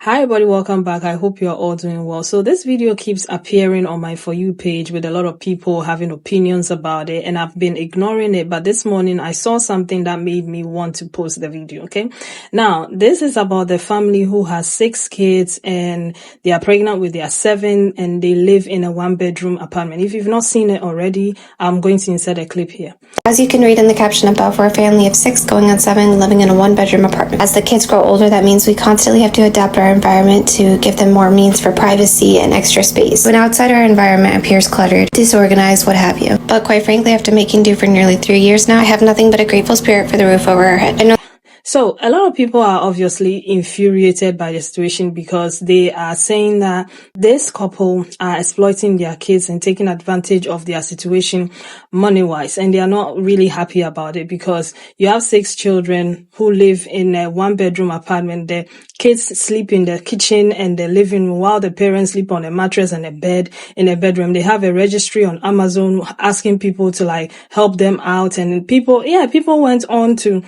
Hi everybody, welcome back. I hope you're all doing well. So this video keeps appearing on my For You page with a lot of people having opinions about it, and I've been ignoring it, but this morning I saw something that made me want to post the video, okay? Now, this is about the family who has 6 kids and they are pregnant with their 7 and they live in a 1-bedroom apartment. If you've not seen it already, I'm going to insert a clip here. As you can read in the caption above, we're a family of 6 going on 7 living in a 1-bedroom apartment. As the kids grow older, that means we constantly have to adapt our environment to give them more means for privacy and extra space. When outside our environment appears cluttered, disorganized, what have you. But quite frankly, after making do for nearly 3 years now, I have nothing but a grateful spirit for the roof over our head. So a lot of people are obviously infuriated by the situation because they are saying that this couple are exploiting their kids and taking advantage of their situation money-wise, and they are not really happy about it because you have 6 children who live in a 1-bedroom apartment. The kids sleep in the kitchen and the living room while the parents sleep on a mattress and a bed in a bedroom. They have a registry on Amazon asking people to help them out, and people went on to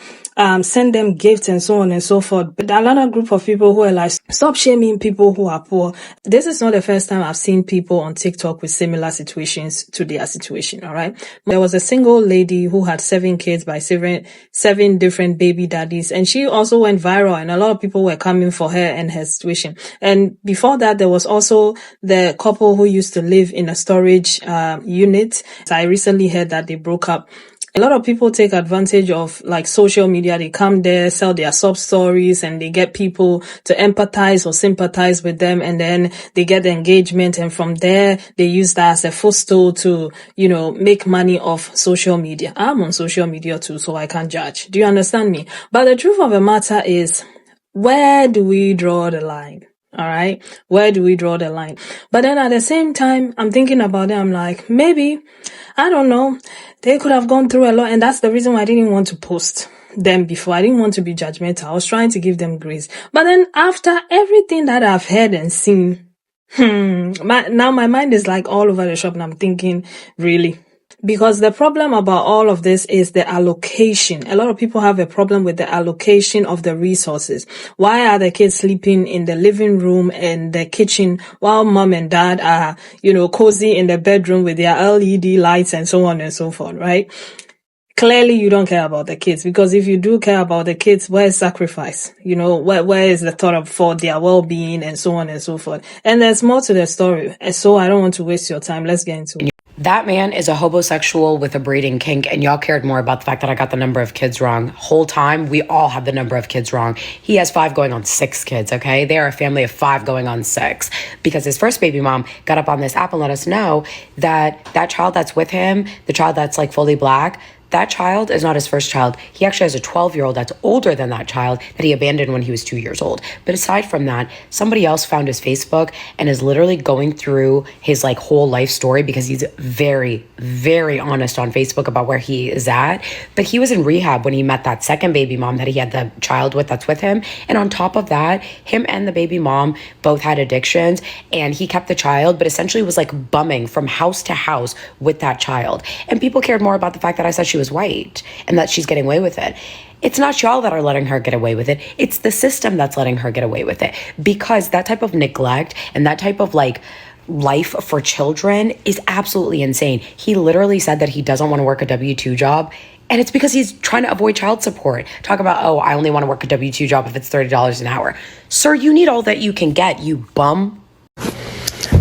send them gifts and so on and so forth. But another group of people who are like, stop shaming people who are poor. This is not the first time I've seen people on TikTok with similar situations to their situation, all right? There was a single lady who had 7 kids by 7 different baby daddies, and she also went viral, and a lot of people were coming for her and her situation. And before that, there was also the couple who used to live in a storage unit. So I recently heard that they broke up. A lot of people take advantage of social media. They come there, sell their sub stories, and they get people to empathize or sympathize with them, and then they get the engagement, and from there they use that as a footstool to, make money off social media. I'm on social media too, so I can't judge. Do you understand me? But the truth of the matter is, where do we draw the line? All right. Where do we draw the line? But then at the same time, I'm thinking about it. I'm like, maybe, I don't know, they could have gone through a lot. And that's the reason why I didn't want to post them before. I didn't want to be judgmental. I was trying to give them grace. But then after everything that I've heard and seen, now my mind is all over the shop, and I'm thinking, really? Because the problem about all of this is the allocation. A lot of people have a problem with the allocation of the resources. Why are the kids sleeping in the living room and the kitchen while mom and dad are, cozy in the bedroom with their LED lights and so on and so forth, right? Clearly, you don't care about the kids, because if you do care about the kids, where is sacrifice? Where is the thought for their well-being and so on and so forth? And there's more to the story. So I don't want to waste your time. Let's get into it. That man is a homosexual with a breeding kink, and y'all cared more about the fact that I got the number of kids wrong. Whole time, we all have the number of kids wrong. He has 5 going on 6 kids, okay? They are a family of 5 going on 6, because his first baby mom got up on this app and let us know that that child that's with him, the child that's fully black, that child is not his first child. He actually has a 12-year-old that's older than that child that he abandoned when he was 2 years old. But aside from that, somebody else found his Facebook and is literally going through his whole life story, because he's very, very honest on Facebook about where he is at. But he was in rehab when he met that second baby mom that he had the child with that's with him. And on top of that, him and the baby mom both had addictions, and he kept the child, but essentially was bumming from house to house with that child. And people cared more about the fact that I said she was white and that she's getting away with it. It's not y'all that are letting her get away with it. It's the system that's letting her get away with it, because that type of neglect and that type of life for children is absolutely insane. He literally said that he doesn't want to work a W-2 job, and it's because he's trying to avoid child support. Talk about, I only want to work a W-2 job if it's $30 an hour. Sir, you need all that you can get, you bum.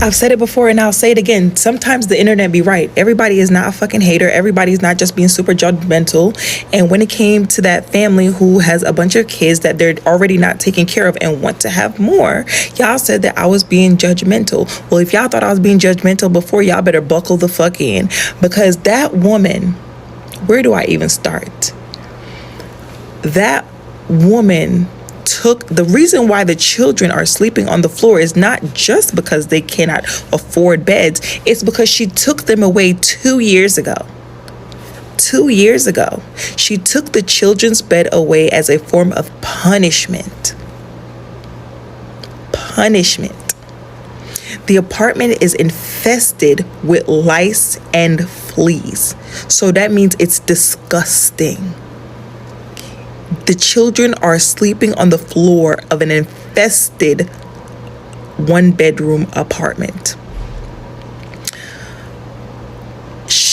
I've said it before and I'll say it again. Sometimes the internet be right. Everybody is not a fucking hater. Everybody's not just being super judgmental. And when it came to that family who has a bunch of kids that they're already not taking care of and want to have more, y'all said that I was being judgmental. Well, if y'all thought I was being judgmental before, y'all better buckle the fuck in. Because that woman, where do I even start? That woman took the reason why the children are sleeping on the floor is not just because they cannot afford beds. It's because she took them away 2 years ago. 2 years ago, she took the children's bed away as a form of punishment. Punishment. The apartment is infested with lice and fleas. So that means it's disgusting. The children are sleeping on the floor of an infested one-bedroom apartment.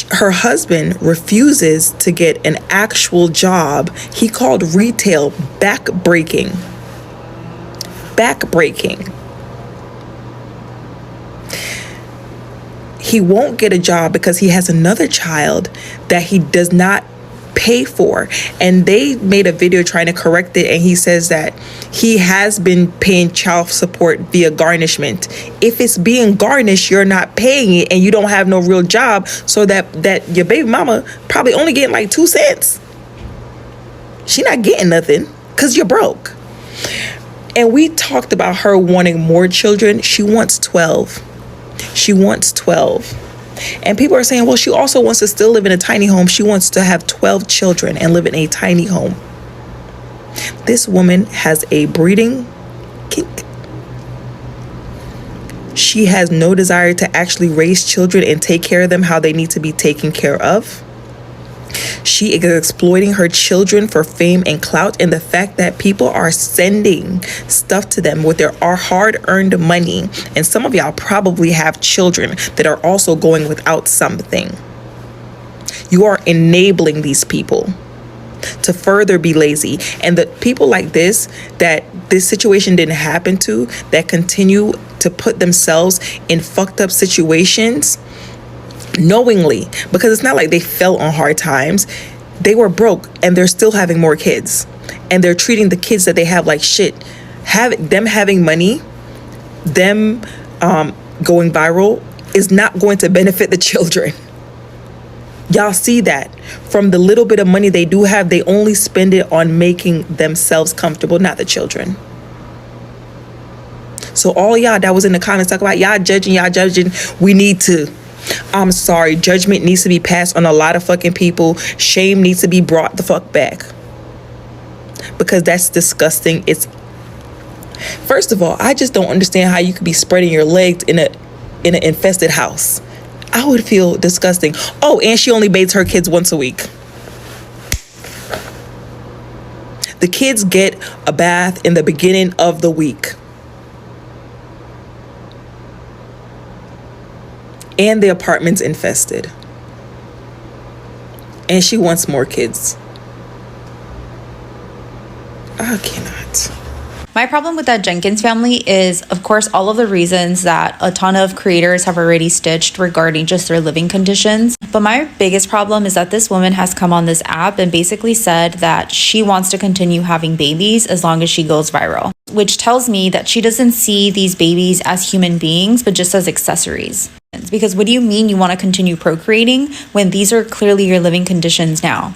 Her husband refuses to get an actual job. He called retail backbreaking. He won't get a job because he has another child that he does not pay for. And they made a video trying to correct it, and he says that he has been paying child support via garnishment. If it's being garnished, you're not paying it and you don't have no real job, so that your baby mama probably only getting like 2 cents. She not getting nothing because you're broke. And we talked about her wanting more children. She wants 12. And people are saying, well, she also wants to still live in a tiny home. She wants to have 12 children and live in a tiny home. This woman has a breeding kink. She has no desire to actually raise children and take care of them how they need to be taken care of. She is exploiting her children for fame and clout, and the fact that people are sending stuff to them with their hard-earned money. And some of y'all probably have children that are also going without something. You are enabling these people to further be lazy. And the people like this, that this situation didn't happen to, that continue to put themselves in fucked up situations knowingly, because it's not like they fell on hard times. They were broke and they're still having more kids, and they're treating the kids that they have like shit. Them having money, them going viral is not going to benefit the children. Y'all see that from the little bit of money they do have, they only spend it on making themselves comfortable, not the children. So all y'all that was in the comments talk about y'all judging, we need to, I'm sorry, judgment needs to be passed on a lot of fucking people. Shame needs to be brought the fuck back, because that's disgusting. It's, first of all, I just don't understand how you could be spreading your legs in an infested house. I would feel disgusting. Oh, and she only bathes her kids once a week. The kids get a bath in the beginning of the week. And the apartment's infested. And she wants more kids. I cannot. My problem with that Jenkins family is, of course, all of the reasons that a ton of creators have already stitched regarding just their living conditions. But my biggest problem is that this woman has come on this app and basically said that she wants to continue having babies as long as she goes viral, which tells me that she doesn't see these babies as human beings, but just as accessories. Because what do you mean you want to continue procreating when these are clearly your living conditions now?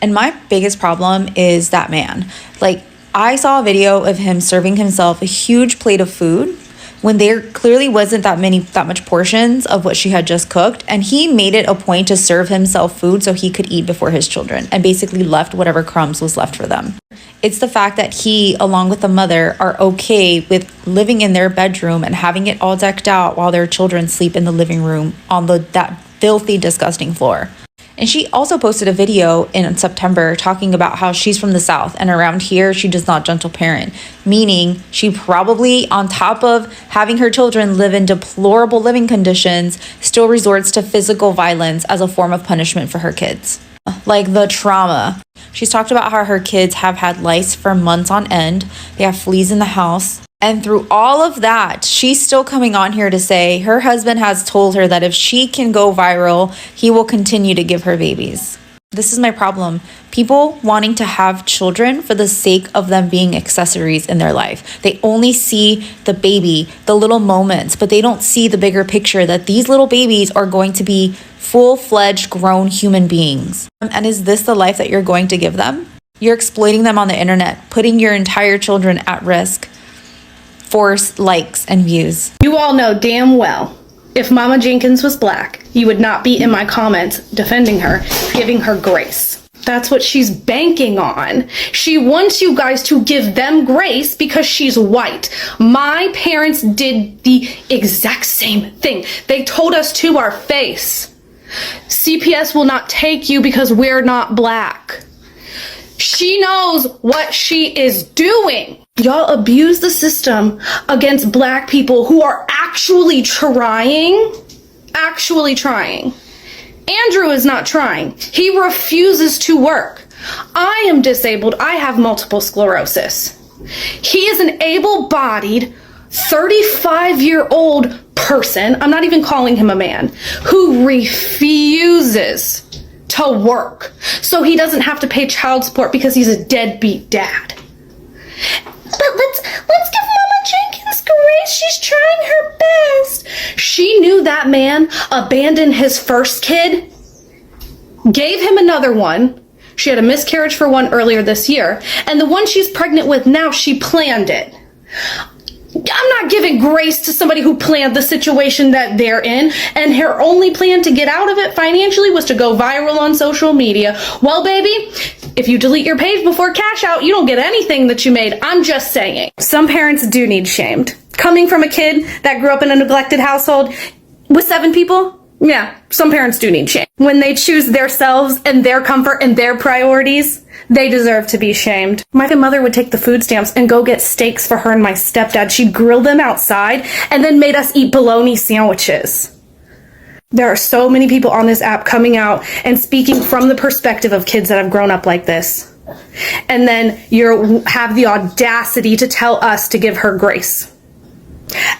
And my biggest problem is that man. Like, I saw a video of him serving himself a huge plate of food when there clearly wasn't that much portions of what she had just cooked. And he made it a point to serve himself food so he could eat before his children, and basically left whatever crumbs was left for them. It's the fact that he, along with the mother, are okay with living in their bedroom and having it all decked out while their children sleep in the living room on that filthy, disgusting floor. And she also posted a video in September talking about how she's from the South, and around here she does not gentle parent, meaning she probably, on top of having her children live in deplorable living conditions, still resorts to physical violence as a form of punishment for her kids. Like the trauma. She's talked about how her kids have had lice for months on end. They have fleas in the house. And through all of that, she's still coming on here to say her husband has told her that if she can go viral, he will continue to give her babies. This is my problem. People wanting to have children for the sake of them being accessories in their life. They only see the baby, the little moments, but they don't see the bigger picture that these little babies are going to be full-fledged grown human beings. And is this the life that you're going to give them? You're exploiting them on the internet, putting your entire children at risk for likes and views. You all know damn well, if Mama Jenkins was black, you would not be in my comments defending her, giving her grace. That's what she's banking on. She wants you guys to give them grace because she's white. My parents did the exact same thing. They told us to our face, CPS will not take you because we're not black. She knows what she is doing. Y'all abuse the system against black people who are actually trying. Andrew is not trying. He refuses to work. I am disabled. I have multiple sclerosis. He is an able-bodied, 35-year-old person, I'm not even calling him a man, who refuses to work so he doesn't have to pay child support because he's a deadbeat dad. But let's give Mama Jenkins grace. She's trying her best. She knew that man abandoned his first kid, gave him another one. She had a miscarriage for one earlier this year, and the one she's pregnant with now, she planned it. I'm not giving grace to somebody who planned the situation that they're in, and her only plan to get out of it financially was to go viral on social media. Well, baby, if you delete your page before cash out, you don't get anything that you made. I'm just saying. Some parents do need shamed. Coming from a kid that grew up in a neglected household with 7 people, yeah, some parents do need shame. When they choose themselves and their comfort and their priorities, they deserve to be shamed. My mother would take the food stamps and go get steaks for her and my stepdad. She'd grill them outside and then made us eat bologna sandwiches. There are so many people on this app coming out and speaking from the perspective of kids that have grown up like this. And then you have the audacity to tell us to give her grace.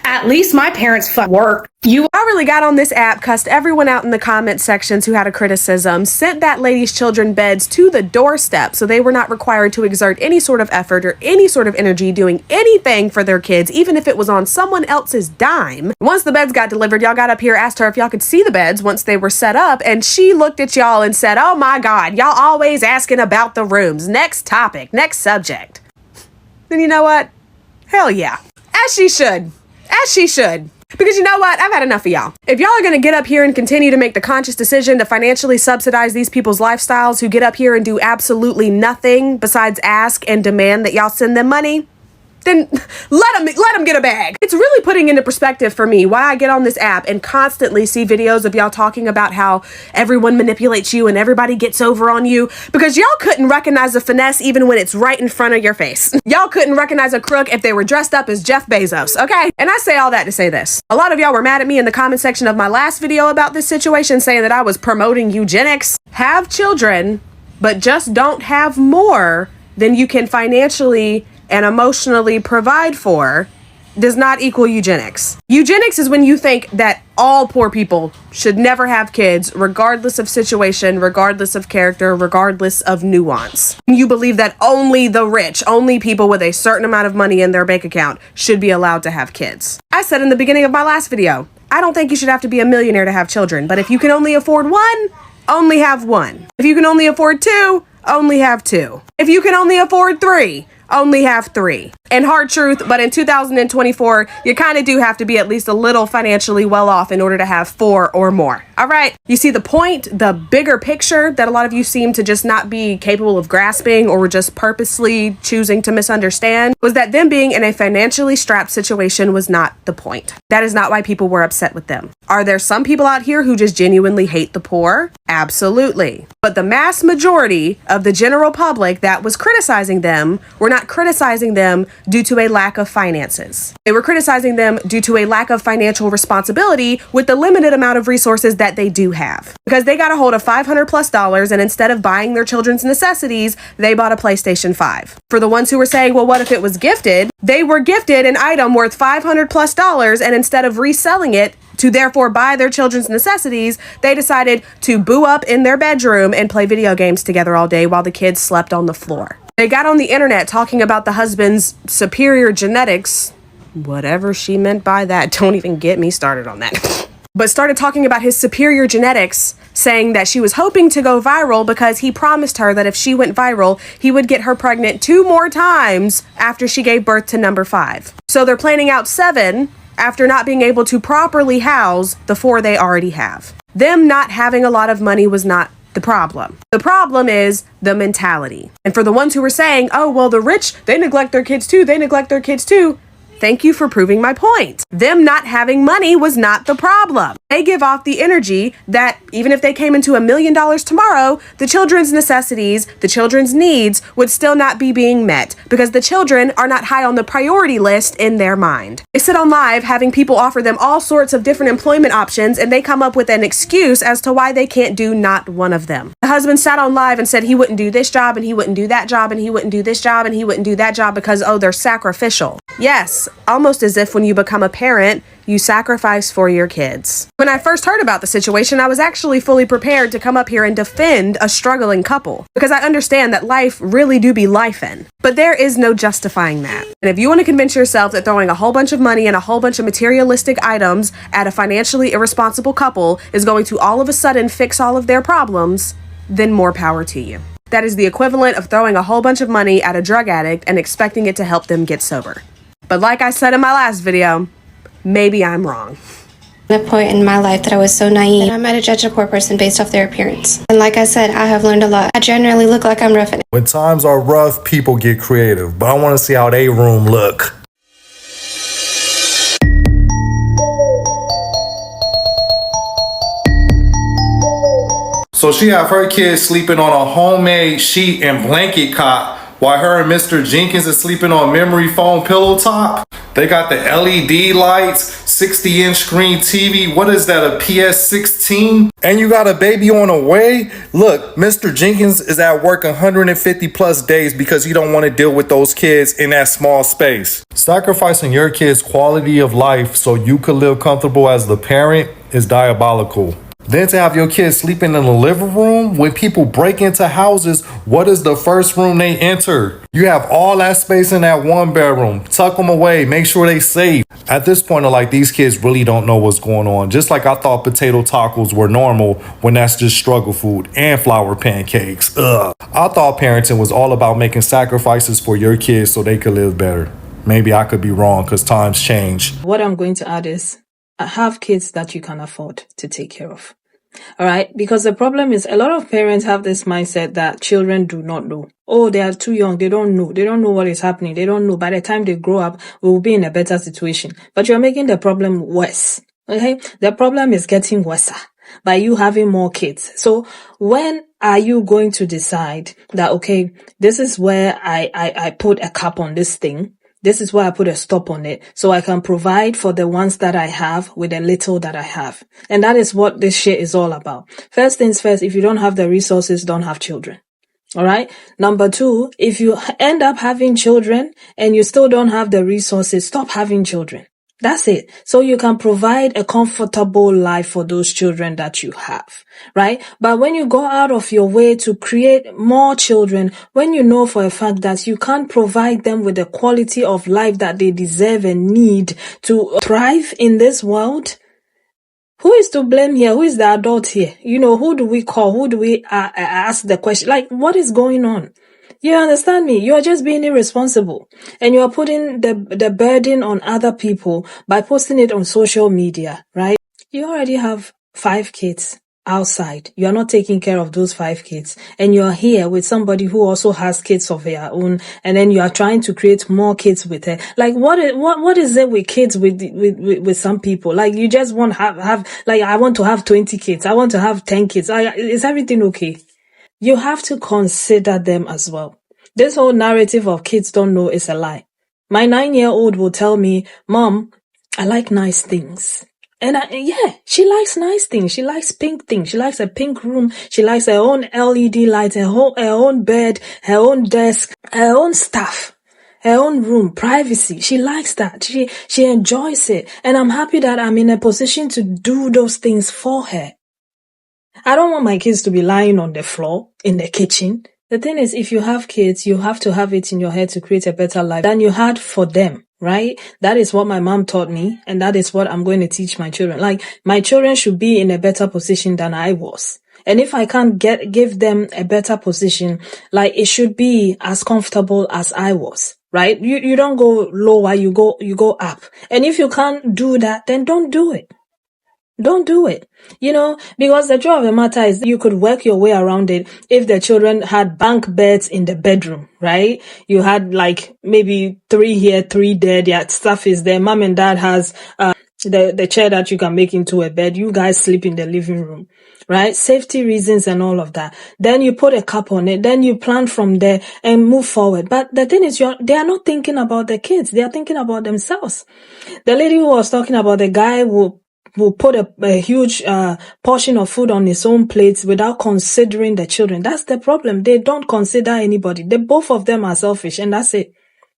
At least my parents work. I really got on this app, cussed everyone out in the comment sections who had a criticism, sent that lady's children beds to the doorstep so they were not required to exert any sort of effort or any sort of energy doing anything for their kids, even if it was on someone else's dime. Once the beds got delivered, y'all got up here, asked her if y'all could see the beds once they were set up, and she looked at y'all and said, "Oh my God, y'all always asking about the rooms. Next topic, next subject." Then you know what? Hell yeah. As she should. As she should. Because you know what? I've had enough of y'all. If y'all are going to get up here and continue to make the conscious decision to financially subsidize these people's lifestyles who get up here and do absolutely nothing besides ask and demand that y'all send them money, then let them get a bag. It's really putting into perspective for me why I get on this app and constantly see videos of y'all talking about how everyone manipulates you and everybody gets over on you, because y'all couldn't recognize a finesse even when it's right in front of your face. Y'all couldn't recognize a crook if they were dressed up as Jeff Bezos, okay? And I say all that to say this. A lot of y'all were mad at me in the comment section of my last video about this situation, saying that I was promoting eugenics. Have children, but just don't have more than you can financially and emotionally provide for does not equal eugenics. Eugenics is when you think that all poor people should never have kids, regardless of situation, regardless of character, regardless of nuance. You believe that only the rich, only people with a certain amount of money in their bank account should be allowed to have kids. I said in the beginning of my last video, I don't think you should have to be a millionaire to have children, but if you can only afford one, only have one. If you can only afford 2, only have 2. If you can only afford 3, only have 3. And hard truth, but in 2024, you kind of do have to be at least a little financially well off in order to have 4 or more. All right. You see the point, the bigger picture that a lot of you seem to just not be capable of grasping or were just purposely choosing to misunderstand, was that them being in a financially strapped situation was not the point. That is not why people were upset with them. Are there some people out here who just genuinely hate the poor? Absolutely. But the mass majority of the general public that was criticizing them were not criticizing them due to a lack of finances. They were criticizing them due to a lack of financial responsibility with the limited amount of resources that they do have. Because they got a hold of $500+ and instead of buying their children's necessities, they bought a PlayStation 5. For the ones who were saying, well, what if it was gifted? They were gifted an item worth $500+ and instead of reselling it to therefore buy their children's necessities, they decided to boo up in their bedroom and play video games together all day while the kids slept on the floor. They got on the internet talking about the husband's superior genetics, whatever she meant by that. Don't even get me started on that. But started talking about his superior genetics, saying that she was hoping to go viral because he promised her that if she went viral, he would get her pregnant 2 more times after she gave birth to number 5. So they're planning out 7 after not being able to properly house the 4 they already have. Them not having a lot of money was not the problem. The problem is the mentality. And for the ones who were saying, oh, well, the rich, they neglect their kids too, Thank you for proving my point. Them not having money was not the problem. They give off the energy that even if they came into $1 million tomorrow, the children's necessities, the children's needs would still not be being met because the children are not high on the priority list in their mind. They sit on live having people offer them all sorts of different employment options and they come up with an excuse as to why they can't do not one of them. The husband sat on live and said he wouldn't do this job and he wouldn't do that job and he wouldn't do this job and he wouldn't do that job because, oh, they're sacrificial. Yes, almost as if when you become a parent, you sacrifice for your kids. When I first heard about the situation, I was actually fully prepared to come up here and defend a struggling couple because I understand that life really do be lifing. But there is no justifying that. And if you want to convince yourself that throwing a whole bunch of money and a whole bunch of materialistic items at a financially irresponsible couple is going to all of a sudden fix all of their problems, then more power to you. That is the equivalent of throwing a whole bunch of money at a drug addict and expecting it to help them get sober. But like I said in my last video, maybe I'm wrong. At a point in my life that I was so naive, I might have judged a poor person based off their appearance. And like I said, I have learned a lot. I generally look like I'm roughing it. When times are rough, people get creative, but I want to see how they room look. So she have her kids sleeping on a homemade sheet and blanket cot while her and Mr. Jenkins is sleeping on memory foam pillow top. They got the LED lights, 60-inch screen TV. What is that, a PS16? And you got a baby on the way? Look, Mr. Jenkins is at work 150 plus days because he don't want to deal with those kids in that small space. Sacrificing your kids' quality of life so you could live comfortable as the parent is diabolical. Then to have your kids sleeping in the living room, when people break into houses, what is the first room they enter? You have all that space in that one bedroom. Tuck them away, make sure they safe. At this point, like, these kids really don't know what's going on. Just like I thought potato tacos were normal when that's just struggle food, and flour pancakes. Ugh. I thought parenting was all about making sacrifices for your kids so they could live better. Maybe I could be wrong because times change. What I'm going to add is, have kids that you can afford to take care of. All right. Because the problem is a lot of parents have this mindset that children do not know. Oh, they are too young. They don't know. They don't know what is happening. They don't know. By the time they grow up, we will be in a better situation. But you're making the problem worse. Okay. The problem is getting worse by you having more kids. So when are you going to decide that, okay, this is where I put a cap on this thing? This is why I put a stop on it so I can provide for the ones that I have with the little that I have. And that is what this shit is all about. First things first, if you don't have the resources, don't have children. All right. Number two, if you end up having children and you still don't have the resources, stop having children. That's it. So you can provide a comfortable life for those children that you have, right? But when you go out of your way to create more children, when you know for a fact that you can't provide them with the quality of life that they deserve and need to thrive in this world, who is to blame here? Who is the adult here? You know, who do we call? Who do we ask the question? Like, what is going on? You understand me? You are just being irresponsible and you are putting the burden on other people by posting it on social media, right? You already have 5 kids outside. You are not taking care of those 5 kids and you are here with somebody who also has kids of their own and then you are trying to create more kids with her. Like what is it with kids with some people? Like you just want to have like I want to have 20 kids. I want to have 10 kids. Is everything okay? You have to consider them as well. This whole narrative of kids don't know is a lie. My 9-year-old will tell me, Mom, I like nice things. And she likes nice things. She likes pink things. She likes a pink room. She likes her own LED light, her own bed, her own desk, her own stuff, her own room, privacy. She likes that. She enjoys it. And I'm happy that I'm in a position to do those things for her. I don't want my kids to be lying on the floor in the kitchen. The thing is, if you have kids, you have to have it in your head to create a better life than you had for them, right? That is what my mom taught me, and that is what I'm going to teach my children. Like, my children should be in a better position than I was. And if I can't give them a better position, like, it should be as comfortable as I was, right? You don't go lower, you go up. And if you can't do that, then don't do it. Don't do it. Because the truth of the matter is you could work your way around it if the children had bunk beds in the bedroom, right? You had like maybe 3 here, 3 there, their stuff is there. Mom and dad has the chair that you can make into a bed. You guys sleep in the living room, right? Safety reasons and all of that. Then you put a cap on it. Then you plan from there and move forward. But the thing is, they are not thinking about the kids. They are thinking about themselves. The lady who was talking about the guy will put a huge portion of food on his own plate without considering the children. That's the problem. They don't consider anybody. Both of them are selfish, and that's it.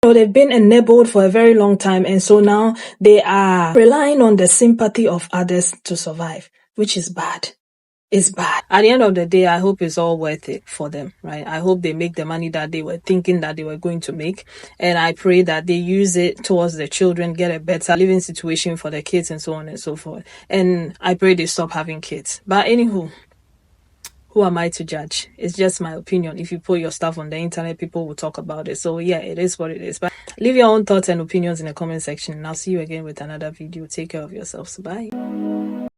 So they've been enabled for a very long time, and so now they are relying on the sympathy of others to survive, which is bad. It's bad. At the end of the day, I hope it's all worth it for them, right? I hope they make the money that they were thinking that they were going to make. And I pray that they use it towards the children, get a better living situation for the kids and so on and so forth. And I pray they stop having kids. But anywho, who am I to judge? It's just my opinion. If you put your stuff on the internet, people will talk about it. So yeah, it is what it is. But leave your own thoughts and opinions in the comment section. And I'll see you again with another video. Take care of yourselves. Bye.